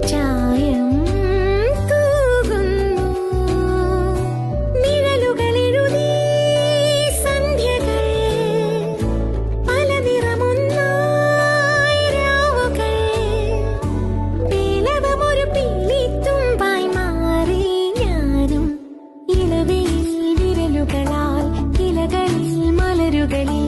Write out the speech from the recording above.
ചായം തൂകുന്നു നിഴലുകളെഴുതി സന്ധ്യകൾ പല നിറമൊന്നായി രാവുകൾ പേലവമൊരു പീലിത്തുമ്പായി മാറി ഞാനും ഇലവയിൽ വിരലുകളാൽ ഇലകളിൽ മലരുകളിൽ